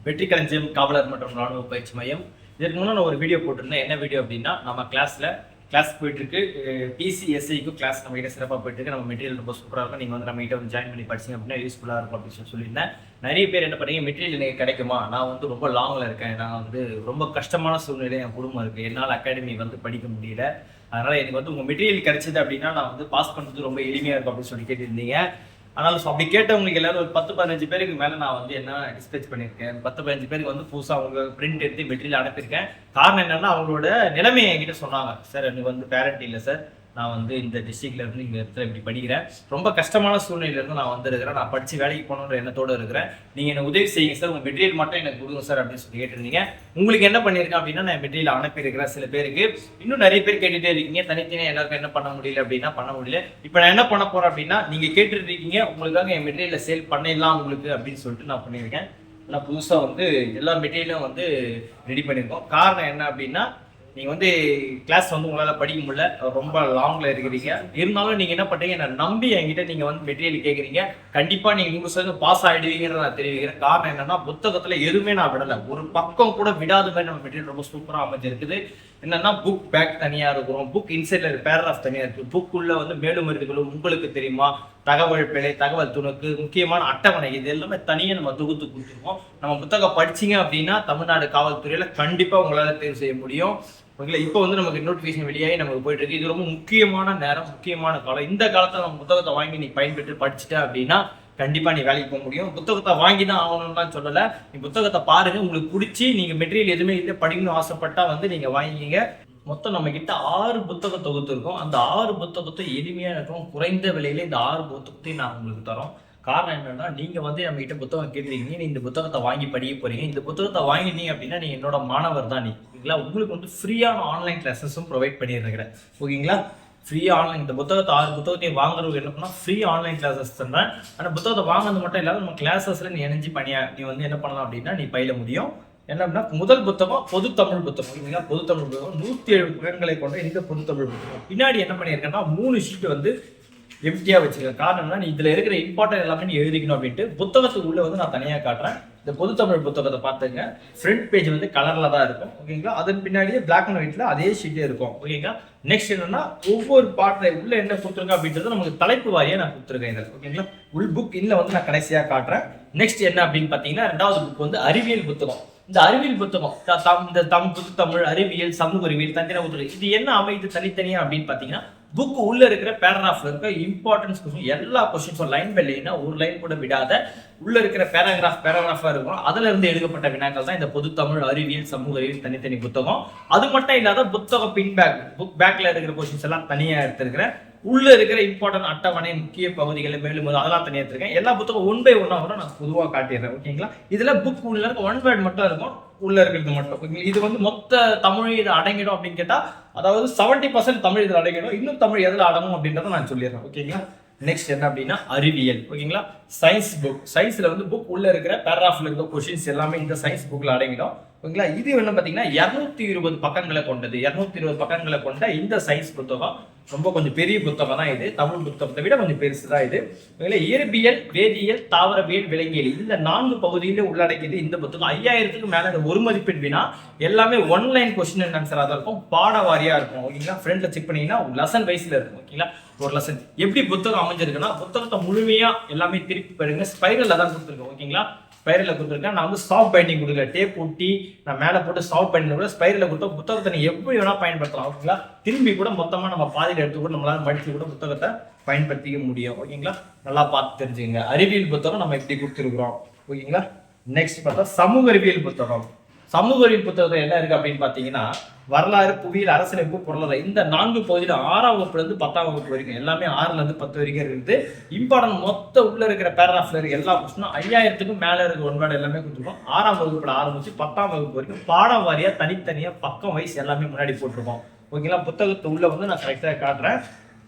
வெற்றி களஞ்சியம் காவலர் மற்றும் ராணுவ பயிற்சி மையம். இதற்கு முன்னாடி நான் ஒரு வீடியோ போட்டிருந்தேன். என்ன வீடியோ அப்படின்னா, நம்ம கிளாஸ் போயிட்டு இருக்கு. பிசிஎஸ்ஐக்கும் கிளாஸ் நம்ம கிட்ட சிறப்பாக போயிட்டு இருக்கு. நம்ம மெட்டீரியல் ரொம்ப சூப்பராக இருக்கும். நீங்கள் வந்து நம்ம கிட்ட வந்து ஜாயின் பண்ணி படிச்சிங்க அப்படின்னா யூஸ்ஃபுல்லாக இருக்கும் அப்படின்னு சொல்லியிருந்தேன். நிறைய பேர் என்ன பண்ணீங்க, மெட்டீரியல் எனக்கு கிடைக்குமா, நான் வந்து ரொம்ப லாங்கில் இருக்கேன், நான் வந்து ரொம்ப கஷ்டமான சூழ்நிலை என் குடும்பம் இருக்குது, என்னால் அகாடமி வந்து படிக்க முடியல, அதனால் எனக்கு வந்து உங்கள் மெட்டீரியல் கிடைச்சது அப்படின்னா நான் வந்து பாஸ் பண்ணுறது ரொம்ப எளிமையாக இருக்கும் அப்படின்னு சொல்லி கேட்டிருந்தீங்க. ஆனால் அப்படி கேட்டவங்களுக்கு எல்லாரும் ஒரு 10-15 பேருக்கு மேலே நான் வந்து என்ன டிஸ்பேச் பண்ணியிருக்கேன். 10-15 பேருக்கு வந்து புதுசாக அவங்க பிரிண்ட் எடுத்து மெட்டீரியல் அனுப்பியிருக்கேன். காரணம் என்னன்னா, அவங்களோட நிலைமையை என்கிட்ட சொன்னாங்க. சார் எனக்கு வந்து பேரண்ட் இல்லை சார், நான் வந்து இந்த டிஸ்ட்ரிக்ட்ல இருந்து இந்த இடத்துல இப்படி படிக்கிறேன், ரொம்ப கஷ்டமான சூழ்நிலையிலேருந்து நான் வந்துருக்கிறேன், நான் படித்து வேலைக்கு போகணுன்ற எண்ணத்தோடு இருக்கிறேன், நீங்கள் எனக்கு உதவி செய்யுங்க சார், உங்கள் மெட்டீரியல் மட்டும் எனக்கு கொடுங்க சார் அப்படின்னு சொல்லி கேட்டிருந்தீங்க. உங்களுக்கு என்ன பண்ணியிருக்கேன் அப்படின்னா, நான் மெட்டீரியல் அனுப்பியிருக்கிறேன். சில பேருக்கு இன்னும் நிறைய பேர் கேட்டுகிட்டே இருக்கீங்க. தனித்தனியாக எல்லாருக்கும் என்ன பண்ண முடியல அப்படின்னா பண்ண முடியல. இப்போ நான் என்ன பண்ண போகிறேன் அப்படின்னா, நீங்கள் கேட்டுட்டு இருக்கீங்க, உங்களுக்காக என் மெட்டீரியலை சேல் பண்ணிடலாம் உங்களுக்கு அப்படின்னு சொல்லிட்டு நான் பண்ணியிருக்கேன். நான் புதுசாக வந்து எல்லா மெட்டீரியலும் வந்து ரெடி பண்ணியிருக்கோம். காரணம் என்ன அப்படின்னா, நீங்கள் வந்து கிளாஸ் வந்து உங்களால் படிக்க முடியல, ரொம்ப லாங்கில் இருக்கிறீங்க, இருந்தாலும் நீங்கள் என்ன பண்ணுறீங்க, என்னை நம்பி என்கிட்ட நீங்கள் வந்து மெட்டீரியல் கேட்குறீங்க. கண்டிப்பாக நீங்கள் 100% பாஸ் ஆகிடுவீங்கன்னு நான் தெரிவிக்கிறேன். காரணம் என்னன்னா, புத்தகத்தில் எதுவுமே நான் விடலை, ஒரு பக்கம் கூட விடாத மாதிரி நம்ம மெட்டீரியல் ரொம்ப சூப்பராக அமைஞ்சிருக்குது. என்னன்னா, புக் பேக் தனியாக இருக்கும், புக் இன்சைட்ல பேராகிராஃப் தனியாக இருக்குது, புக் உள்ள வந்து மேலும் இருக்குகளும் உங்களுக்கு தெரியுமா, தகவல் பிழை, தகவல் துணுக்கு, முக்கியமான அட்டவணை, இது எல்லாமே தனியாக நம்ம தொகுத்து கொடுத்துருக்கோம். நம்ம புத்தகம் படிச்சிங்க அப்படின்னா தமிழ்நாடு காவல்துறையில் கண்டிப்பாக உங்களால் தேர்வு செய்ய முடியும். ஓகேங்களா? இப்போ வந்து நமக்கு நோட்டிஃபிகேஷன் வெளியாகி நமக்கு போயிட்டு இருக்கு. இது ரொம்ப முக்கியமான நேரம், முக்கியமான காலம். இந்த காலத்தில் நம்ம புத்தகத்தை வாங்கி நீ பயன்பெற்று படிச்சுட்ட அப்படின்னா கண்டிப்பாக நீ வேலைக்கு போக முடியும். புத்தகத்தை வாங்கி தான் ஆகணும்னு சொல்லலை, நீ புத்தகத்தை பாருங்க, உங்களுக்கு பிடிச்சி நீங்கள் மெட்டீரியல் எதுவுமே இல்லை படிக்கணும்னு ஆசைப்பட்டா வந்து நீங்கள் வாங்கிக்கிங்க. மொத்தம் நம்ம கிட்ட 6 புத்தக தொகுத்து இருக்கும். அந்த 6 புத்தகத்தை எளிமையாக இருக்கும், குறைந்த விலையில இந்த 6 புத்தகத்தையும் நான் உங்களுக்கு தரோம். காரணம் என்னன்னா, நீங்க வந்து நம்ம கிட்ட புத்தகம் கேட்டுருக்கீங்க, நீ இந்த புத்தகத்தை வாங்கி படிக்க போறீங்க. இந்த புத்தகத்தை வாங்கிட்டீங்க அப்படின்னா நீங்க என்னோட மாணவர் தான். ஓகேங்களா? உங்களுக்கு வந்து ஃப்ரீயான ஆன்லைன் கிளாஸஸும் ப்ரொவைட் பண்ணியிருக்கிறேன். ஓகேங்களா? ஃப்ரீயாக ஆன்லைன் இந்த புத்தகத்தை 6 புத்தகத்தையும் வாங்குறவங்க என்ன பண்ணால் ஃப்ரீ ஆன்லைன் கிளாஸஸ் தரேன். ஆனால் புத்தகத்தை வாங்கினது மட்டும் இல்லாமல் நம்ம கிளாஸஸில் நீ இணைஞ்சு நீ வந்து என்ன பண்ணலாம் அப்படின்னா நீ பயில முடியும். என்ன அப்படின்னா, முதல் புத்தகம் பொதுத்தமிழ் புத்தகம். ஓகேங்களா? பொதுத்தமிழ் புத்தகம் 107 புத்தகங்களை கொண்ட இந்த பொதுத்தமிழ் புத்தகம். பின்னாடி என்ன பண்ணியிருக்கேன்னா, 3 ஷீட் வந்து எம்டியா வச்சிருக்கேன். காரணம்னா, நீ இதுல இருக்கிற இம்பார்ட்டன்ட் எல்லாமே நீ எழுதிக்கணும் அப்படின்ட்டு புத்தகத்துக்கு உள்ள வந்து நான் தனியாக காட்டுறேன். இந்த பொதுத்தமிழ் புத்தகத்தை பார்த்துங்க, ஃப்ரண்ட் பேஜ் வந்து கலர்ல தான் இருக்கும். ஓகேங்களா? அதன் பின்னாடியே பிளாக் அண்ட் ஒயிட்ல அதே ஷீட்டே இருக்கும். ஓகேங்களா? நெக்ஸ்ட் என்னன்னா, ஒவ்வொரு பாட்டை உள்ள என்ன கொடுத்துருக்கேன் அப்படின்றது நமக்கு தலைப்பு வாரியா நான் கொடுத்துருக்கேன் இதில். ஓகேங்களா? உள் புக் இன்னும் வந்து நான் கடைசியாக காட்டுறேன். நெக்ஸ்ட் என்ன அப்படின்னு பார்த்தீங்கன்னா, 2வது புக் வந்து அறிவியல் புத்தகம். இந்த அறிவியல் புத்தகம் இந்த தமிழ், அறிவியல், சமூக அறிவியல், தந்திர, இது என்ன அமைது தனித்தனியா அப்படின்னு பார்த்தீங்கன்னா, புக் உள்ள இருக்கிற பேராகிராஃப்ல இருக்க இம்பார்ட்டன்ஸ் கொஸ்டின், எல்லா கொஸ்டின்ஸும் லைன் பை லைனா ஒரு லைன் கூட விடாத உள்ள இருக்கிற பேராகிராஃபா இருக்கும். அதுல இருந்து எடுக்கப்பட்ட வினாக்கள் தான் இந்த பொது தமிழ், அறிவியல், சமூக அறிவியல் தனித்தனி புத்தகம். அது மட்டும் இல்லாத புத்தகம் பின் பேக், புக் பேக்ல இருக்கிற கொஸ்டின்ஸ் எல்லாம் தனியா எடுத்திருக்கிறேன். உள்ள இருக்கிற இம்பார்ட்டன்ட் அட்டவணை, முக்கிய பகுதிகளை, மேலும் அதெல்லாம் தனியாக எடுத்திருக்கேன். எல்லா புத்தகம் 1 by 1 கூட நான் பொதுவாக காட்டிடுறேன். ஓகேங்களா? இதுல புக் உள்ள இருக்க 1 word மட்டும் இருக்கும், உள்ள இருக்கிறது மட்டும். இது வந்து மொத்த தமிழ் இது அடங்கிடும் அப்படின்னு கேட்டா, அதாவது 70% தமிழ் இதில் அடங்கிடும். இன்னும் தமிழ் எதில் அடங்கும் அப்படின்றத நான் சொல்லிடுறேன். ஓகேங்களா? நெக்ஸ்ட் என்ன அப்படின்னா, அறிவியல். ஓகேங்களா? Science book. சயின்ஸ்ல வந்து புக் உள்ள இருக்கிற பேராகிராஃப்ல இருக்க கொஸ்டின்ஸ் எல்லாமே இந்த சயின்ஸ் புக்ல அடங்கிடும். ஓகேங்களா? இது என்ன பார்த்தீங்கன்னா 220 பக்கங்களை கொண்டது. 220 பக்கங்களை கொண்ட இந்த சயின்ஸ் புத்தகம் ரொம்ப கொஞ்சம் பெரிய புத்தகம் தான் இது. தமிழ் புத்தகத்தை விட கொஞ்சம் பெருசு தான் இது. இயற்பியல், வேதியியல், தாவரவியல், விலங்கியல், இந்த 4 பகுதியில உள்ளடக்கியது இந்த புத்தகம். 5000க்கு மேல ஒரு மதிப்பெண் வினா, எல்லாமே ஒன்லைன் கொஸ்டின் அண்ட் ஆன்சரா தான் இருக்கும், பாட வாரியா இருக்கும். ஓகேங்களா? ஃப்ரெண்ட்ல செக் பண்ணீங்கன்னா லெசன் வைஸ்ல இருக்கும். ஓகேங்களா? ஒரு லெசன் எப்படி புத்தகம் அமைஞ்சிருக்குன்னா, புத்தகத்தை முழுமையா எல்லாமே திருப்பி பாருங்க, ஸ்பைரல்ல தான் கொடுத்துருக்கோம். ஓகேங்களா? ஸ்பைரலில் கொடுத்துருக்கேன். நான் வந்து சாஃப்ட் பைண்டிங் கொடுக்கல, டேப் ஒட்டி நான் மேலே போட்டு சாஃப்ட் பைண்டிங் கூட ஸ்பைரலில் கொடுத்தா புத்தகத்தை நீ எப்படி வேணால் பயன்படுத்தலாம். ஓகேங்களா? திரும்பி கூட மொத்தமாக நம்ம பாதியில் எடுத்து கூட நம்மளால மடித்து கூட புத்தகத்தை பயன்படுத்திக்க முடியும். ஓகேங்களா? நல்லா பார்த்து தெரிஞ்சுங்க. அறிவியல் புத்தகம் நம்ம இப்படி கொடுத்துருக்குறோம். ஓகேங்களா? நெக்ஸ்ட் பார்த்தா சமூக அறிவியல் புத்தகம். சமூக அறிவியல் புத்தகத்தில் என்ன இருக்கு அப்படின்னு பார்த்தீங்கன்னா, வரலாறு, புவியியல், அரசியலமைப்பு, பொருளாதாரம், இந்த 4 பகுதியில் 6ஆம் வகுப்புலேருந்து 10ஆம் வகுப்பு வரைக்கும் எல்லாமே 6லேருந்து 10 வரைக்கும் இருக்குது. இம்பார்ட்டன்ட் மொத்த உள்ள இருக்கிற பேராகிராஃப்ல இருக்க எல்லா கொஸ்டினும் 5000க்கும் மேலே இருக்க ஒன்பாடு எல்லாமே கொடுத்துருக்கோம். 6ஆம் வகுப்புல ஆரம்பிச்சு 10ஆம் வகுப்பு வரைக்கும் பாடம் வாரியா தனித்தனியாக பக்கம் வைஸ் எல்லாமே முன்னாடி போட்டிருக்கோம். ஓகேங்களா? புத்தகத்தை உள்ள வந்து நான் கரெக்டாக காட்டுறேன்.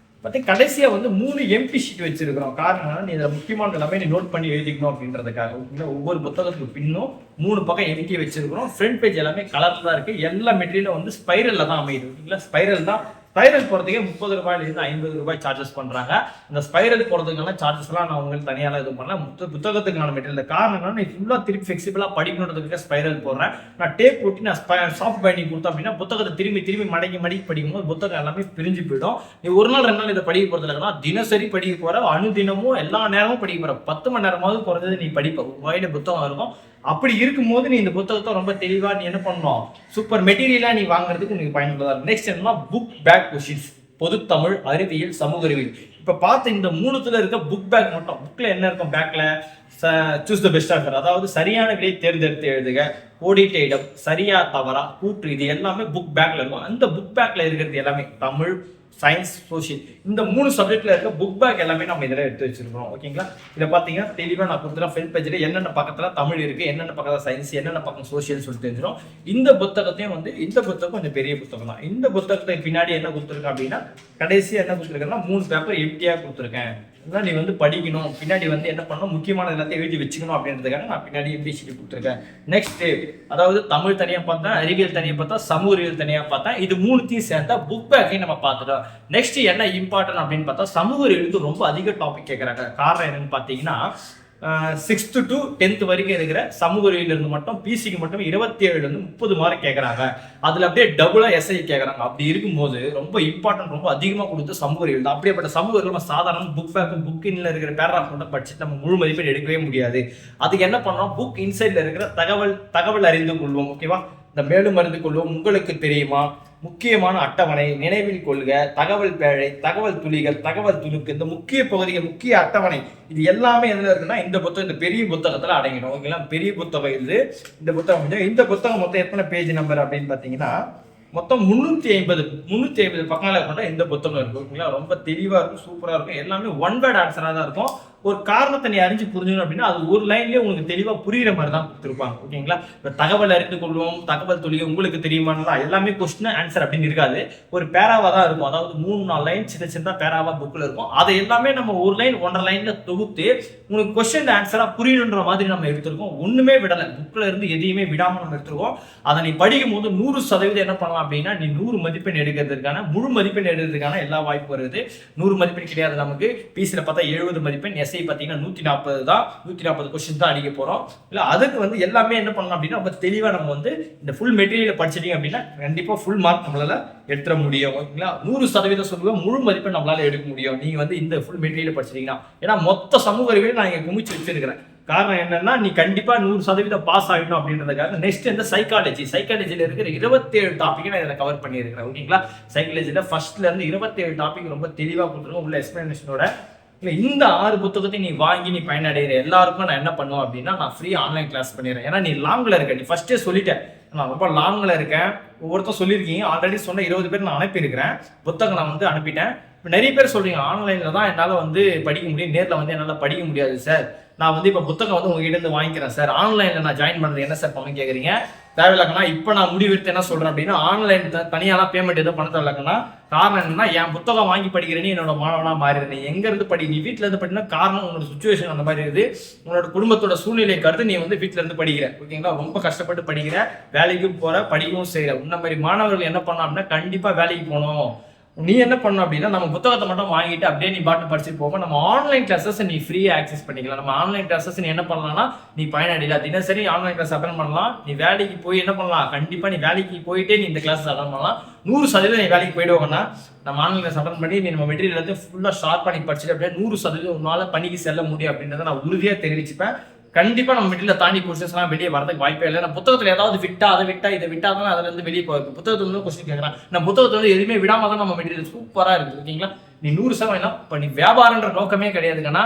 கடைசியா வந்து 3 எம்டி ஷீட் வச்சிருக்கிறோம். காரணம், நீ இதில் முக்கியமான எல்லாமே நீ நோட் பண்ணி எழுதிக்கணும் அப்படின்றதுக்காக. ஒவ்வொரு புத்தகத்துக்கு பின்னும் 3 பக்கம் எம்டி வச்சிருக்கிறோம். ஃப்ரண்ட் பேஜ் எல்லாமே கலர்ல தான் இருக்கு. எல்லா மெட்டீரியலும் வந்து ஸ்பைரல்ல தான் அமையுது. ஓகேங்களா? ஸ்பைரல் தான் ஸ்பைரல் போகிறதுக்கே 30 ரூபாயிலிருந்து 50 ரூபாய் சார்ஜஸ் பண்ணுறாங்க. இந்த ஸ்பைரல் போகிறதுக்கான சார்ஜஸ்லாம் நான் உங்களுக்கு தனியாக இது பண்ணல. புத்தகத்துக்கான மெட்டீரியல் காரணம் என்னன்னா, நீ ஃபுல்லாக திருப்பி ஃபிளெக்சிபிளாக படிக்கணுன்றதுக்கு ஸ்பைரல் போடுறேன். நான் டேப் போட்டு நான் சாஃப்ட் பைண்டிங் கொடுத்தோம் அப்படின்னா புத்தகத்தை திரும்பி மடக்கி படிக்கும்போது புத்தகம் எல்லாமே பிரிஞ்சு போயிடும். நீ ஒரு நாள் 2 நாள் இதை படிக்க போகிறது இல்லைன்னா தினசரி படிக்க போகிற, அனுதினமும் எல்லா நேரமும் படிக்க போகிற, 10 மணி நேரமாவது குறைஞ்சது நீ படிப்ப. வாயில புத்தகம் இருக்கும். அப்படி இருக்கும்போது நீ இந்த புத்தகத்தை ரொம்ப தெளிவா நீ என்ன பண்ணணும், சூப்பர் மெட்டீரியலா நீ வாங்குறதுக்கு உங்களுக்கு பயனுள்ளதா இருக்கும். நெக்ஸ்ட் என்னன்னா புக் பேக் கொஸ்டின்ஸ், பொது தமிழ், அறிவியல், சமூக அறிவியல். இப்ப பார்த்த இந்த 3த்துல இருக்க புக் பேக் மட்டும், புக்ல என்ன இருக்கும், பேக்ல சூஸ் த பெஸ்ட் ஆன்சர், அதாவது சரியான விடையை தேர்ந்தெடுத்து எழுதுக, கோடிட்ட இடம், சரியா தவறா, கூற்று, இது எல்லாமே புக் பேக்ல இருக்கும். அந்த புக் பேக்ல இருக்கிறது எல்லாமே தமிழ், சயின்ஸ், சோஷியல், இந்த 3 சப்ஜெக்ட்ல இருக்க புக் பேக் எல்லாமே நம்ம இதில் எடுத்து வச்சிருக்கோம். ஓகேங்களா, இதை பார்த்தீங்கன்னா தெளிவாக நான் கொடுத்துறேன். ஃப்ரண்ட் பேஜில் என்னென்ன பக்கத்தில் தமிழ் இருக்கு, என்னென்ன பக்கத்தில் சயின்ஸ், என்னென்ன பக்கம் சோஷியல் சொல்லி தெரிஞ்சிடும். இந்த புத்தகத்தையும் இந்த புத்தகம் கொஞ்சம் பெரிய புத்தகம் தான். இந்த புத்தகத்தை பின்னாடி என்ன கொடுத்துருக்கேன் அப்படின்னா, கடைசியாக என்ன கொடுத்துருக்கேன்னா 3 பேப்பர் எம்டியாக கொடுத்துருக்கேன். நீ படிக்கணும், பின்னாடி என்ன பண்ணணும், முக்கியமான எல்லாத்தையும் எழுதி வச்சுக்கணும் அப்படின்றதுக்காக நான் பின்னாடி எம்பிசிடி கொடுத்துருக்கேன். நெக்ஸ்ட், அதாவது தமிழ் தனியாக பார்த்தேன், அறிவியல் தனியாக பார்த்தா, சமூக அறிவியல் தனியாக பார்த்தேன். இது 3த்தையும் சேர்ந்தா புக் பேக்கையும் நம்ம பார்த்துட்டோம். நெக்ஸ்ட் என்ன இம்பார்ட்டன்ட் அப்படின்னு பார்த்தா, சமூக அறிவியல் ரொம்ப அதிக டாபிக் கேட்குறாங்க. காரணம் என்னன்னு பார்த்தீங்கன்னா, 6th to 10th வரைக்கும் இருக்கிற சமூக அறிவியலிருந்து மட்டும் பிசிக்கு மட்டும் 27 30 மார்க் கேட்கறாங்க. அதுல அப்படியே டபுளா எஸ்ஐ கேட்கறாங்க. அப்படி இருக்கும்போது ரொம்ப இம்பார்ட்டன்ட், ரொம்ப அதிகமா கொடுத்து சமூக அறிவியல். அப்படியேப்பட்ட சமூக அறிவியல் நம்ம சாதாரண புக் பேக், புக்கின்ல இருக்கிற பேராகிராஃப் மட்டும் படிச்சுட்டு நம்ம முழு மதிப்பெண் எடுக்கவே முடியாது. அதுக்கு என்ன பண்ணோம், புக் இன்சைட்ல இருக்கிற தகவல் அறிந்து கொள்வோம். ஓகேவா, இந்த மேலும் அறிந்து கொள்வோம், உங்களுக்கு தெரியுமா, முக்கியமான அட்டவணை, நினைவில் கொள்க, தகவல் பேழை, தகவல் துளிகள், தகவல் துணுக்கு, இந்த முக்கிய பகுதிகள், முக்கிய அட்டவணை, இது எல்லாமே எதுல இருக்குன்னா இந்த புத்தகம், இந்த பெரிய புத்தகத்துல அடங்கிடும். ஓகேங்களா, பெரிய புத்தகம் இது. இந்த புத்தகம் மொத்தம் எத்தனை பேஜ் நம்பர் அப்படின்னு பாத்தீங்கன்னா, மொத்தம் 350 பக்கங்களை கொண்ட இந்த புத்தகம் இருக்கு. ஓகேங்களா, ரொம்ப தெளிவா இருக்கும், சூப்பரா இருக்கும். எல்லாமே ஒன் வேர்ட் ஆன்சரா தான் இருக்கும். ஒரு காரணத்தை நீ அறிஞ்சு புரிஞ்சுக்கணும் அப்படின்னா அது ஒரு லைன்லயே உங்களுக்கு தெளிவா புரியுற மாதிரி தான் கொடுத்துருப்பாங்க. ஓகேங்களா, இப்போ தகவல் அறிந்து கொள்வோம், தகவல் துளிகள், உங்களுக்கு தெரியுமானா எல்லாமே கொஸ்டின் ஆன்சர் அப்படின்னு இருக்காது, ஒரு பேராவா தான் இருக்கும். அதாவது 3-4 லைன் சின்ன பேராவா புக்ல இருக்கும். அதை எல்லாமே நம்ம ஒரு லைன் 1.5 லைன்ல தொகுத்து உங்களுக்கு கொஸ்டின் ஆன்சரா புரியணுன்ற மாதிரி நம்ம எடுத்திருக்கோம். ஒண்ணுமே விடலை, புக்ல இருந்து எதையுமே விடாம நம்ம எடுத்திருக்கோம். அதை நீ படிக்கும் போது 100% என்ன பண்ணலாம் அப்படின்னா, நீ 100 மதிப்பெண் எடுக்கிறதுக்கான, முழு மதிப்பெண் எடுக்கிறதுக்கான எல்லா வாய்ப்பு வருது. 100 மதிப்பெண் கிடையாது நமக்கு. பிசில பார்த்தா 70 மதிப்பெண், எஸ்ஐ பார்த்தீங்கன்னா 140 தான். 140 கொஸ்டின் தான் அடிக்க போறோம். இல்ல அதுக்கு எல்லாமே என்ன பண்ணலாம் அப்படின்னா, ரொம்ப தெளிவா நம்ம இந்த ஃபுல் மெட்டீரியல் படிச்சிட்டீங்க அப்படின்னா கண்டிப்பா ஃபுல் மார்க் நம்மளால எடுத்துட முடியும். ஓகேங்களா, 100% சொல்லுவேன், முழு மதிப்பெண் நம்மளால எடுக்க முடியும் நீங்க இந்த ஃபுல் மெட்டீரியல் படிச்சிட்டீங்கன்னா. ஏன்னா மொத்த சமூக அறிவியல் நான் இங்க குமிச்சு வச்சிருக்கிறேன். காரணம் என்னன்னா, நீ கண்டிப்பா 100% பாஸ் ஆகிடும் அப்படின்றதுக்காக. நெக்ஸ்ட் சைக்காலஜில இருக்கிற 27 டாபிக் நான் இதில் கவர் பண்ணியிருக்கிறேன். ஓகேங்களா, சைக்காலஜில ஃபர்ஸ்ட்ல இருந்து 27 டாபிக் ரொம்ப தெளிவா கொடுத்துருக்கோம் உள்ள எக்ஸ்பிளனேஷனோட. இந்த 6 புத்தகத்தை நீ வாங்கி நீ பயனடைகிற எல்லாருக்கும் நான் என்ன பண்ணுவேன் அப்படின்னா, நான் ஃப்ரீ ஆன்லைன் கிளாஸ் பண்ணிடுறேன். ஏன்னா நீ லாங்ல இருக்க, நீ ஃபர்ஸ்டே சொல்லிட்டேன் நான் ரொம்ப லாங்ல இருக்கேன். ஒவ்வொருத்தரும் சொல்லியிருக்கீங்க, ஆல்ரெடி சொன்ன 20 பேர் நான் அனுப்பியிருக்கிறேன், புத்தகம் நான் அனுப்பிட்டேன். இப்போ நிறைய பேர் சொல்றீங்க ஆன்லைன்ல தான் என்னால் படிக்க முடியும், நேரில் என்னால் படிக்க முடியாது சார், நான் இப்போ புத்தகம் உங்ககிட்ட இருந்து வாங்கிக்கிறேன் சார், ஆன்லைன்ல நான் ஜாயின் பண்றது என்ன சார் பண்ண கேட்குறீங்க. தேவையில்லக்கண்ணா, இப்போ நான் முடிவெடுத்து என்ன சொல்றேன் அப்படின்னா, ஆன்லைன் தனியாலாம் பேமெண்ட் எதுவும் பண்ண தேவையில்லக்கண்ணா. காரணம் என்னன்னா, என் புத்தகம் வாங்கி படிக்கிறேன்னு என்னோட மாணவனா மாறிடு. நீ எங்க இருந்து படி, நீ வீட்டுல இருந்து படினா காரணம் உன்னோட சுச்சுவேஷன் அந்த மாதிரி இருக்குது, உன்னோட குடும்பத்தோட சூழ்நிலை கருத்து நீ வீட்டுல இருந்து படிக்கிற. ஓகேங்களா, ரொம்ப கஷ்டப்பட்டு படிக்கிற, வேலைக்கும் போற, படிக்கவும் செய்யற. உன்ன மாதிரி மாணவர்கள் என்ன பண்ணலாம் அப்படின்னா, கண்டிப்பா வேலைக்கு போகணும். நீ என்ன பண்ணணும் அப்படின்னா, நம்ம புத்தகத்தை மட்டும் வாங்கிட்டு அப்படியே நீ பாட்டு படிச்சுட்டு போக, நம்ம ஆன்லைன் கிளாஸஸ் நீ ஃப்ரீயா ஆக்சஸ் பண்ணிக்கலாம். நம்ம ஆன்லைன் கிளாஸஸ் நீ என்ன பண்ணலாம்னா, நீ பயனடையலாம், தினசரி ஆன்லைன் கிளாஸ் அட்டன் பண்ணலாம். நீ வேலைக்கு போய் என்ன பண்ணலாம், கண்டிப்பா நீ வேலைக்கு போயிட்டே நீ இந்த கிளாஸ் அட்டன் பண்ணலாம். 100% நீ வேலைக்கு போயிடுவாங்கன்னா, நம்ம ஆன்லைன் கிளாஸ் அட்டன் பண்ணி நீ நம்ம மெட்டீரியல் எல்லாத்தையும் ஃபுல்லா ஷார்ப் பண்ணி படிச்சுட்டு அப்படியே 100% உன்னால பணிக்கு செல்ல முடியும் அப்படின்றத நான் உறுதியா தெரிவிச்சுப்பேன். கண்டிப்பா நம்ம மெட்டீரியல் தாண்டி கொஸ்டின்ஸ்லாம் வெளியே வரதுக்கு வாய்ப்பே இல்லை. நான் புத்தகத்துல ஏதாவது விட்டா அதை விட்டா இதை விட்டா தான் அதுல இருந்து வெளியே போயிருக்கு. புத்தகத்துல கொஸ்டின் கேட்கறான், நான் புத்தகத்துல எதுவுமே விடாம தான் நம்ம மெட்டீரியல் சூப்பரா இருக்கு. ஓகேங்களா, நீ 100% இப்போ நீ வியாபாரன்ற நோக்கமே கிடையாதுங்கன்னா,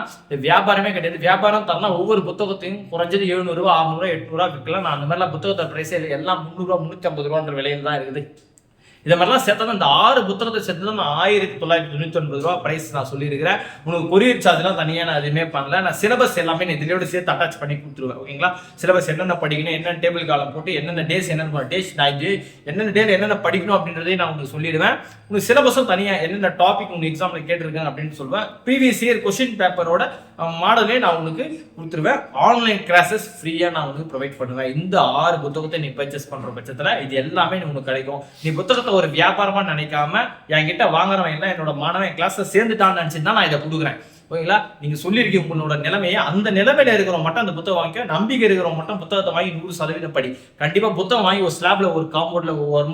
வியாபாரமே கிடையாது. வியாபாரம் தரனா ஒவ்வொரு புத்தகத்தையும் குறைஞ்சது 700 ரூபா, 600 800 விற்கலாம். நான் அந்த மாதிரிலாம் புத்தகத்தை பிரைஸே எல்லாம் 300 350 ரூபான்ற விலையில் தான் இருக்குது. இதை மாதிரிலாம் சேர்த்தா இந்த 6 புத்தகத்தை சேர்த்து தான் நான் 1999 ரூபா பிரைஸ் நான் சொல்லியிருக்கிறேன். உனக்கு கொரியர் சார்ஜ்லாம் தனியாக நான் எதுவுமே பண்ணல. நான் சிலபஸ் எல்லாமே நான் இதோட சேர்த்து அட்டாச் பண்ணி கொடுத்துருவேன். ஓகேங்களா, சிலபஸ் என்னென்ன படிக்கணும், என்னென்ன டேபிள் காலம் போட்டு என்னென்ன டேஸ், என்னென்ன டேஸ் நான் இது என்னென்ன டேல என்னென்ன படிக்கணும் அப்படின்றதையும் நான் உங்களுக்கு சொல்லிடுவேன். உங்களுக்கு சிலபஸும் தனியாக என்னென்ன டாபிக் உங்களுக்கு எக்ஸாமில் கேட்டிருக்காங்க அப்படின்னு சொல்லுவேன். ப்ரீவியஸ் இயர் கொஸ்டின் பேப்பரோட மாடலே நான் உங்களுக்கு கொடுத்துருவேன். ஆன்லைன் கிளாஸஸ் ஃப்ரீயாக நான் உங்களுக்கு ப்ரொவைட் பண்ணுவேன். இந்த 6 புத்தகத்தை நீ பர்ச்சேஸ் பண்ணுற பட்சத்தில் இது எல்லாமே உனக்கு கிடைக்கும். நீ புத்தகத்தை கிளாஸ்ல ஒரு வியாபாரமா நினைக்காம என்கிட்ட வாங்குறவன் எல்லாம் என்னோட மாணவன் கிளாஸ்ல சேர்ந்துட்டான்னு நினைச்சுதான் நான் இதை கொடுக்குறேன். ஓகேங்களா? நீங்க சொல்லியிருக்கீங்க உங்களோட நிலைமையை, அந்த நிலைமையில இருக்கிறவங்க மட்டும் அந்த புத்தகம் வாங்கிக்க, நம்பிக்கை இருக்கிறவங்க மட்டும் புத்தகத்தை வாங்கி 100% படி. கண்டிப்பா புத்தகம் வாங்கி ஒரு ஸ்லாப்ல ஒரு காம்பவுண்ட்ல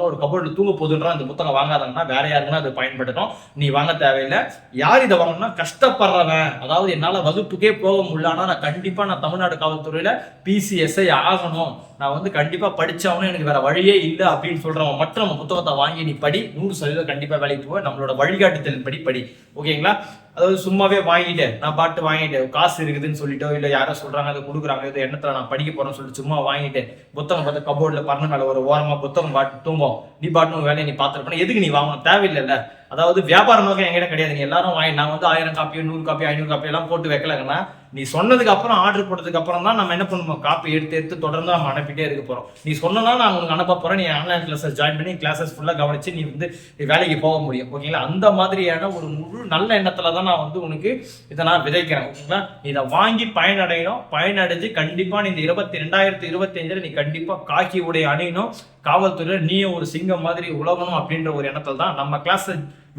ஒரு கபோர்ட்ல தூங்க போதுன்ற அந்த புத்தகம் வாங்காதங்கன்னா வேற யாருக்குன்னா அது பயன்படுத்தும். நீ வாங்க தேவையில்லை. யார் இதை வாங்கணும்னா கஷ்டப்படுறவன், அதாவது என்னால வகுப்புக்கே போக முடியல, ஆனா நான் கண்டிப்பா நான் தமிழ்நாடு காவல்துறையில PCSI ஆகணும், நான் வந்து கண்டிப்பா படிச்சாவணும், எனக்கு வேற வழியே இல்லை அப்படின்னு சொல்றவன் மட்டும் நம்ம புத்தகத்தை வாங்கி நீ படி. 100% கண்டிப்பா வேலைக்கு போய் நம்மளோட வழிகாட்டுதல் படி. ஓகேங்களா? அதாவது சும்மாவே வாங்கிட்டு நான் பாட்டு வாங்கிட்டு காசு இருக்குதுன்னு சொல்லிட்டோ இல்லை யாரோ சொல்றாங்க அதை கொடுக்குறாங்க இது எண்ணத்துல நான் படிக்க போறேன்னு சொல்லிட்டு சும்மா வாங்கிட்டு புத்தகம் பார்த்து கபோர்ட்ல பறந்த மேல ஒரு ஓரமா புத்தகம் பாட்டு தூங்கும், நீ பாட்டு வேலையை நீ பார்த்துருப்ப, எதுக்கு நீ வாங்கணும்? தேவையில்லைல்ல. அதாவது வியாபாரம் நோக்கம் என்கிட்ட கிடையாது. நீ எல்லாரும் வாங்கி நான் வந்து 1000 காப்பியோ 100 காப்பியோ 500 காப்பி எல்லாம் போட்டு வைக்கலங்கன்னா, நீ சொன்னதுக்கு அப்புறம் ஆர்டர் போட்டதுக்கு அப்புறம் தான் நம்ம என்ன பண்ணுவோம், காப்பி எடுத்து தொடர்ந்து நம்ம அனுப்பிட்டே இருக்க போறோம். நீ சொன்னா நான் உங்களுக்கு அனுப்ப போறேன், நீ ஆன்லைன் கிளாஸஸ் ஜாயின் பண்ணி கிளாஸஸ் ஃபுல்லா கவனிச்சு நீ வந்து வேலைக்கு போக முடியும். ஓகேங்களா? அந்த மாதிரியான ஒரு முழு நல்ல எண்ணத்துல தான் நான் வந்து உனக்கு இதை நான் விதைக்கிறேன். ஓகேங்களா? இதை வாங்கி பயனடையணும். பயனடைஞ்சு கண்டிப்பா நீ இந்த 2025 நீ கண்டிப்பா காக்கி உடைய அணியணும். காவல்துறையில நீயே ஒரு சிங்கம் மாதிரி உலகணும் அப்படின்ற ஒரு எண்ணத்துல தான் நம்ம கிளாஸ்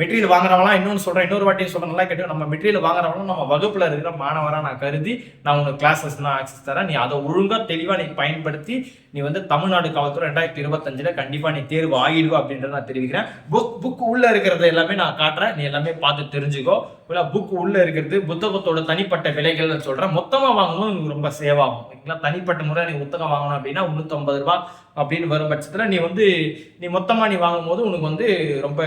மெட்டீரியல் வாங்குறவங்களாம். இன்னொன்று சொல்றேன், இன்னொரு வாட்டியும் சொல்றேன், நல்லா கேட்டு, நம்ம மெட்டீரியல் வாங்குறவங்களும் நம்ம வகுப்புல இருக்கிற மாணவரா நான் கருதி நான் உனக்கு கிளாஸஸ் நான் ஆக்சஸ் தரேன். நீ அதை ஒழுங்கா தெளிவா நீ பயன்படுத்தி நீ வந்து தமிழ்நாடு காவல்துறை 2025 கண்டிப்பா நீ தேர்வு ஆகிடுவா அப்படின்றத நான் தெரிவிக்கிறேன். புக் உள்ள இருக்கிறது எல்லாமே நான் காட்டுறேன், நீ எல்லாமே பார்த்து தெரிஞ்சுக்கோ. புக் உள்ள இருக்கிறது புத்தகத்தோட தனிப்பட்ட விலைகள் சொல்றேன். மொத்தமா வாங்கணும் ரொம்ப சேவ் ஆகும். ஓகேங்களா? தனிப்பட்ட முறை நீ புத்தகம் வாங்கணும் அப்படின்னா 350 ரூபாய் அப்படின்னு வரும் பட்சத்துல நீ மொத்தமா நீ வாங்கும் போது உனக்கு வந்து ரொம்ப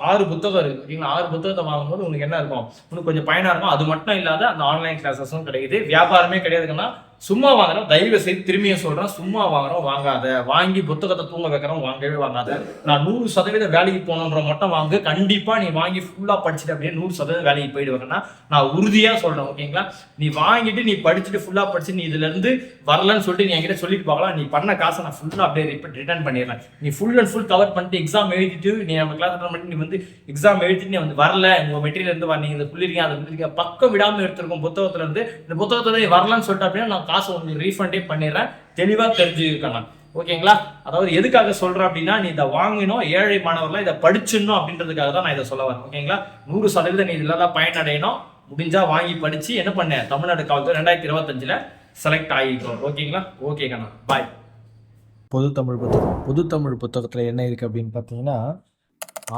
6 புத்தகம் இருக்கு. ஓகேங்களா? 6 புத்தகத்தை வாங்கும்போது உனக்கு என்ன இருக்கும், உனக்கு கொஞ்சம் பயனா இருக்கும். அது மட்டும் இல்லாத அந்த ஆன்லைன் கிளாஸஸும் கிடைக்குது. வியாபாரமே கிடையாதுன்னா சும்மா வாங்குறோம். தயவு செய்து திரும்பியும் சொல்றேன், சும்மா வாங்குறோம் வாங்காத. வாங்கி புத்தகத்தை தூங்க வைக்கிறோம் வாங்கவே வாங்காத. நான் 100% வேலைக்கு போகணுன்ற மட்டும் வாங்க. கண்டிப்பா நீ வாங்கி ஃபுல்லா படிச்சுட்டு அப்படியே 100% வேலைக்கு போயிடுவாங்கன்னா நான் உறுதியா சொல்றேன். ஓகேங்களா? நீ வாங்கிட்டு நீ படிச்சுட்டு ஃபுல்லா படிச்சு நீ இதுல இருந்து வரலன்னு சொல்லிட்டு நீ என்கிட்ட சொல்லிட்டு பார்க்கலாம். நீ பண்ண காசை நான் ஃபுல்லா அப்படியே ரிட்டர்ன் பண்ணிடுறேன். நீ ஃபுல் அண்ட் ஃபுல் கவர் பண்ணிட்டு எக்ஸாம் எழுதிட்டு நீ நம்ம கிளாஸ் பண்ணி நீ வந்து எக்ஸாம் எழுதிட்டு நீ வந்து வரல, உங்க மெட்டீரியல் இருந்து நீங்க இதை புள்ளிருக்கீங்க அதை புள்ளிருக்கீங்க பக்கம் விடாம எடுத்திருக்கோம் புத்தகத்துல இருந்து, இந்த புத்தகத்தை வரலன்னு சொல்லிட்டு அப்படின்னா நான் காசு உங்களுக்கு ரீஃபண்டே பண்ணிடுறேன். தெளிவா தெரிஞ்சுக்கலாம். ஓகேங்களா? அதாவது எதுக்காக சொல்றேன் அப்படின்னா, நீ இதை வாங்கணும், ஏழை மாணவர்கள்லாம் இதை படிச்சிடணும் அப்படின்றதுக்காக தான் நான் இதை சொல்ல வரேன். ஓகேங்களா? 100% நீ இதுல தான் பயனடையணும். முடிஞ்சா வாங்கி படிச்சு என்ன பண்ண, தமிழ்நாடு காவல்துறை 2025 செலக்ட் ஆகிக்கும். ஓகேங்களா? ஓகே கண்ணா, பாய். பொதுத்தமிழ் புத்தகத்தில் என்ன இருக்குது அப்படின்னு பார்த்தீங்கன்னா,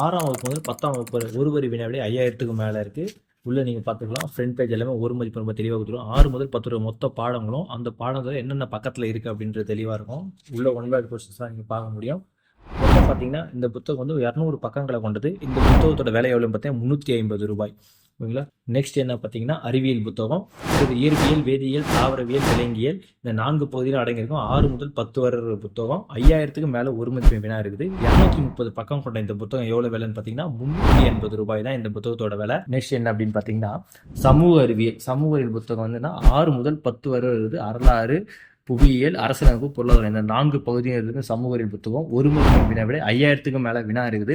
6ஆம் வகுப்பு முதல் 10ஆம் வகுப்பு ஒரு வரி வினாவிலே 5000க்கு மேலே இருக்குது. உள்ளே நீங்கள் பார்த்துக்கலாம். ஃப்ரண்ட் பேஜ் எல்லாமே ஒரு மதிப்பு ரொம்ப தெளிவாக கொடுத்துருவோம். 6 முதல் 10 வரை மொத்த பாடங்களும் அந்த பாடத்தில் என்னென்ன பக்கத்தில் இருக்குது அப்படின்றது தெளிவாக இருக்கும். உள்ள ஒன் வேர்ட் கொஸ்டின்ஸ் தான் நீங்கள் பார்க்க முடியும். மொத்தம் பார்த்தீங்கன்னா இந்த புத்தகம் வந்து 200 பக்கங்களை கொண்டது. இந்த புத்தகத்தோட விலை எவ்வளோன்னு பார்த்தீங்கன்னா 350 ரூபாய். ஓகேங்களா? நெக்ஸ்ட் என்ன பார்த்தீங்கன்னா அறிவியல் புத்தகம். இது இயற்பியல், வேதியியல், தாவரவியல், விலங்கியல் இந்த 4 பகுதியிலும் அடங்கியிருக்கும். 6 முதல் 10 வரை புத்தகம். 5000க்கு மேலே ஒரு மதிப்பு வினா இருக்குது. 230 பக்கம் கொண்ட இந்த புத்தகம் எவ்வளோ விலைன்னு பார்த்தீங்கன்னா 380 ரூபாய் தான் இந்த புத்தகத்தோட விலை. நெக்ஸ்ட் என்ன அப்படின்னு பார்த்தீங்கன்னா சமூக அறிவியல் புத்தகம் வந்துன்னா 6 முதல் 10 வரை இருக்குது. வரலாறு, புவியியல், அரசியலமைப்பு, பொருளாதாரம் இந்த 4 பகுதியும் இருக்குது. சமூக அறிவியல் புத்தகம் ஒரு மதிப்பு வினா விட 5000க்கு மேலே வினா இருக்குது.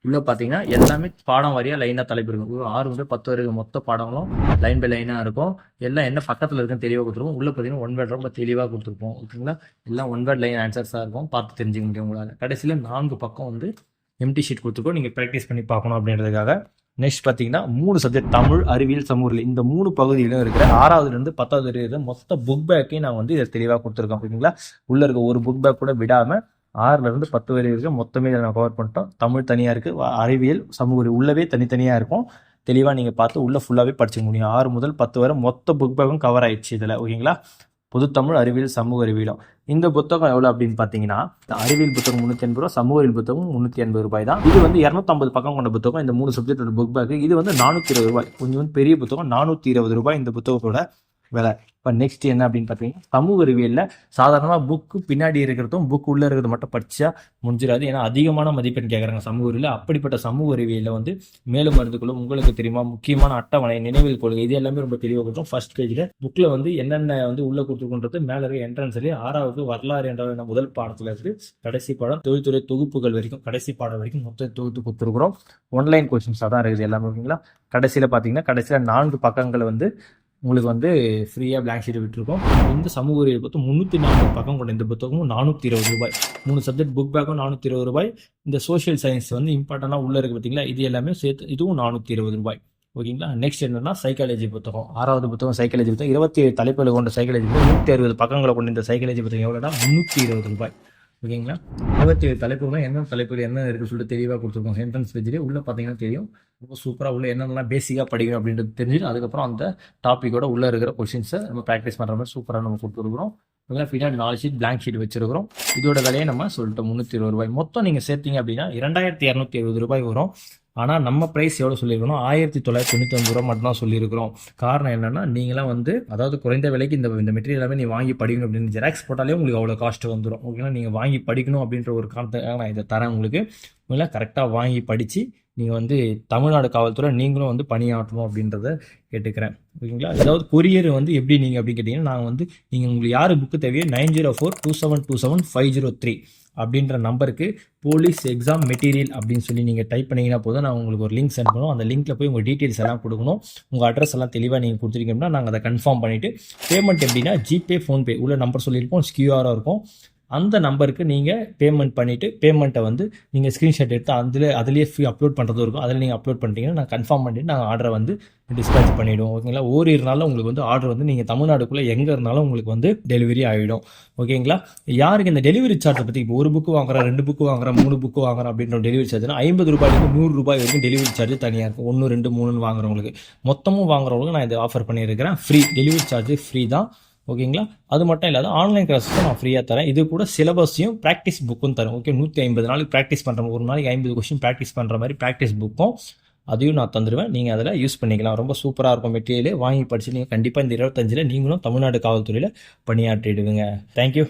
உள்ள பார்த்தீங்கன்னா எல்லாமே பாடம் வாரியாக லைனாக தலைப்பு இருக்கும். 6 முதல் 10 வரைக்கும் மொத்த பாடங்களும் லைன் பை லைனாக இருக்கும். எல்லாம் என்ன பக்கத்தில் இருக்குன்னு தெளிவாக கொடுத்துருவோம். உள்ள பார்த்தீங்கன்னா ஒன் வேர்ட் ரொம்ப தெளிவாக கொடுத்துருப்போம். ஓகேங்களா? எல்லாம் ஒன் வேர்ட் லைன் ஆன்சர்ஸாக இருக்கும். பார்த்து தெரிஞ்சுக்க முடியும் உங்களால். கடைசியில் 4 பக்கம் வந்து எம்டி ஷீட் கொடுத்துருக்கோம். நீங்கள் ப்ராக்டிஸ் பண்ணி பார்க்கணும் அப்படின்றதுக்காக. நெக்ஸ்ட் பார்த்தீங்கன்னா 3 சப்ஜெக்ட் தமிழ், அறிவியல், சமூக இந்த 3 பகுதியிலும் இருக்கிற 6ஆவதுலேருந்து 10வது வரை மொத்த புக் பேக்கையும் நான் வந்து இதை தெளிவாக கொடுத்துருக்கோம். ஓகேங்களா? உள்ளே இருக்க ஒரு புக் பேக் கூட விடாமல் 6லேருந்து 10 வரை இருக்க மொத்தமே இதை நான் கவர் பண்ணிட்டோம். தமிழ் தனியாக இருக்குது, அறிவியல், சமூக உள்ளவே தனித்தனியாக இருக்கும். தெளிவாக நீங்கள் பார்த்து உள்ளே ஃபுல்லாகவே படிச்சுக்க முடியும். 6 முதல் 10 வரை மொத்த புக் பேக்கும் கவர் ஆயிடுச்சு இதில். ஓகேங்களா? பொதுத்தமிழ், அறிவியல், சமூக அறிவியலும். இந்த புத்தகம் எவ்வளோ அப்படின்னு பார்த்தீங்கன்னா அறிவியல் புத்தகம் 380 ரூபா, சமூக அறிவியல் புத்தகம் 380 ரூபாய் தான். இது வந்து 250 பக்கம் கொண்ட புத்தகம். இந்த 3 சப்ஜெக்டோட புக் பேக் இது வந்து 420 ரூபாய். கொஞ்சம் பெரிய புத்தகம் 420 ரூபாய் இந்த புத்தகத்தோட விலை. இப்போ நெக்ஸ்ட் என்ன அப்படின்னு பார்த்தீங்கன்னா சமூக அறிவியலில் சாதாரணமாக புக்கு பின்னாடி இருக்கிறதும் புக்கு உள்ளே இருக்கிறது மட்டும் படித்தா முடிஞ்சிடாது. ஏன்னா அதிகமான மதிப்பெண் கேட்குறாங்க சமூக அறிவியல். அப்படிப்பட்ட சமூக அறிவியலில் வந்து மேலும் மருந்துகளும் உங்களுக்கு தெரியுமா முக்கியமான அட்டவணை, நினைவில் கொள்கை இது எல்லாமே ரொம்ப தெளிவாக கொடுத்தோம். ஃபர்ஸ்ட் பேஜில் புக்கில் வந்து என்னென்ன வந்து உள்ளே கொடுத்துருக்குன்றது மேலே இருக்க என்ட்ரன்ஸ்லேயே 6வது வரலாறு என்ற முதல் பாடத்தில் இருந்து கடைசி பாடம் தொழில்துறை தொகுப்புகள் வரைக்கும் கடைசி பாடம் வரைக்கும் மொத்தம் தொகுத்து கொடுத்துருக்குறோம். ஒன்லைன் கொஸ்டின்ஸாக தான் இருக்குது எல்லாமே. ஓகேங்களா? கடைசியில் பார்த்தீங்கன்னா கடைசியில் 4 பக்கங்களை வந்து உங்களுக்கு வந்து ஃப்ரீயாக blank ஷீட் விட்டுருக்கோம். இந்த சமூக அறிவியல் புத்தகம் 340 பக்கம் கொண்ட இந்த புத்தகமும் ரூ. 420. 3 சப்ஜெக்ட் புக் பேக்கும் ரூ. 420. இந்த சோஷியல் சயின்ஸ் வந்து இம்பார்ட்டண்டாக உள்ளே இருக்குது பார்த்தீங்களா, இது எல்லாமே சேர்த்து இதுவும் ரூ. 420. ஓகேங்களா. நெக்ஸ்ட் என்னன்னா சைக்காலஜி புத்தகம், 6வது புத்தகம் சைக்காலஜி புத்தகம், 27 தலைப்புகளை கொண்ட சைக்காலஜி புத்தகம், 160 பக்கங்களை கொண்ட இந்த சைக்காலஜி புத்தகம் எவ்வளோனா ரூ. 320. ஓகேங்களா. 27 தலைப்புகளும் என்னென்ன தலைப்புகள் என்ன இருக்குன்னு சொல்லிட்டு தெளிவாக கொடுத்துருக்கோம். என்ட்ரன்ஸ் பேஜ்லேயே உள்ளே பார்த்தீங்கன்னா தெரியும். ரொம்ப சூப்பராக உள்ள என்னென்னலாம் பேசிக்காக படிக்கணும் அப்படின்றது தெரிஞ்சுட்டு அதுக்கப்புறம் அந்த டாப்பிக்கோட உள்ளே இருக்கிற கொஷின்ஸை நம்ம ப்ராக்டிஸ் பண்ணுற மாதிரி சூப்பராக நம்ம கொடுத்துருக்குறோம். இதெல்லாம் பின்னாடி 4 ஷீட் blank ஷீட் வச்சிருக்கிறோம். இதோட விலையை நம்ம சொல்லிட்டோம் ரூ. 320. மொத்தம் நீங்கள் சேர்த்தீங்க அப்படின்னா ரூ. 2270 வரும். ஆனால் நம்ம ப்ரைஸ் எவ்வளோ சொல்லியிருக்கணும், ரூ. 1999 மட்டும்தான் சொல்லியிருக்கிறோம். காரணம் என்னென்னா நீங்களாம் வந்து அதாவது குறைந்த விலைக்கு இந்த மெட்டீரியல் எல்லாமே நீ வாங்கி படிக்கணும் அப்படின்னு ஜெராக்ஸ் போட்டாலே உங்களுக்கு அவ்வளோ காஸ்ட் வந்துடும். ஓகேங்களா. நீங்கள் வாங்கி படிக்கணும் அப்படின்ற ஒரு காரணத்துக்காக நான் இதை தரேன் உங்களுக்கு. உங்களை கரெக்டாக வாங்கி படித்து நீங்கள் வந்து தமிழ்நாடு காவல்துறை நீங்களும் வந்து பணியாற்றணும் அப்படின்றத கேட்டுக்கிறேன். ஓகேங்களா. ஏதாவது கொரியர் வந்து எப்படி நீங்கள் அப்படின்னு கேட்டிங்கன்னா நாங்கள் வந்து நீங்கள் உங்களுக்கு யார் புக்கு தேவையோ 9042727503 அப்படின்ற நம்பருக்கு போலீஸ் எக்ஸாம் மெட்டீரியல் அப்படின்னு சொல்லி நீங்கள் டைப் பண்ணிங்கன்னா போதும். நான் உங்களுக்கு ஒரு லிங்க் சென்ட் பண்ணுவோம். அந்த லிங்க்கில் போய் உங்கள் டீட்டெயில்ஸ் எல்லாம் கொடுக்கணும். உங்கள் அட்ரஸ் எல்லாம் தெளிவாக நீங்கள் கொடுத்துருக்கீங்கன்னா நாங்கள் அதை கன்ஃபார்ம் பண்ணிவிட்டு பேமெண்ட் எப்படின்னா ஜிபே ஃபோன்பே உள்ள நம்பர் சொல்லியிருப்போம், கியூஆராக இருக்கும். அந்த நம்பருக்கு நீங்கள் பேமெண்ட் பண்ணிவிட்டு பேமெண்ட்டை வந்து நீங்கள் ஸ்க்ரீன்ஷாட் எடுத்து அதுலேயே ஃப்ரீ அப்லோட் பண்ணுறதும் இருக்கும். அதில் நீங்கள் அப்லோட் பண்ணிட்டீங்கன்னா நான் கன்ஃபார்ம் பண்ணிவிட்டு நாங்கள் ஆர்டரை வந்து டிஸ்பேச் பண்ணிவிடுவோம். ஓகேங்களா. ஓரிரு நாளில் உங்களுக்கு வந்து ஆர்டர் வந்து நீங்கள் தமிழ்நாடுக்குள்ளே எங்கே இருந்தாலும் உங்களுக்கு வந்து டெலிவரி ஆகிடும். ஓகேங்களா. யாருக்கு இந்த டெலிவரி சார்ஜை பற்றி இப்போ ஒரு புக்கு வாங்குறேன், 2 புக்கு வாங்குறேன், 3 புக்கு வாங்குறேன் அப்படின்ற டெலிவரி சார்ஜ்னா ரூ. 50 வரைக்கும் டெலிவரி சார்ஜ் தனியாக இருக்கும். 1, 2, 3 வாங்குறவங்களுக்கு, மொத்தமும் வாங்குறவங்களுக்கு நான் இதை ஆஃபர் பண்ணியிருக்கிறேன். ஃப்ரீ டெலிவரி சார்ஜ் ஃப்ரீ தான். ஓகேங்களா. அது மட்டும் இல்லாத ஆன்லைன் கிளாஸுக்கும் நான் ஃப்ரீயாக தரேன். இது கூட சிலபஸையும் ப்ராக்டிஸ் புக்கும் தரேன். ஓகே. 150 நாளைக்கு ப்ராக்டிஸ் பண்ணுறோம். ஒரு நாளைக்கு 50 கொஸ்டின் ப்ராக்டிஸ் பண்ணுற மாதிரி ப்ராக்டிஸ் புக்கும் அதையும் நான் தந்துடுவேன். நீங்கள் அதில் யூஸ் பண்ணிக்கலாம். ரொம்ப சூப்பராக இருக்கும் மெட்டீரியலே. வாங்கி படிச்சு நீங்கள் கண்டிப்பாக இந்த 25ல் நீங்களும் தமிழ்நாடு காவல்துறையில் பணியாற்றிடுவீங்க. தேங்க்யூ.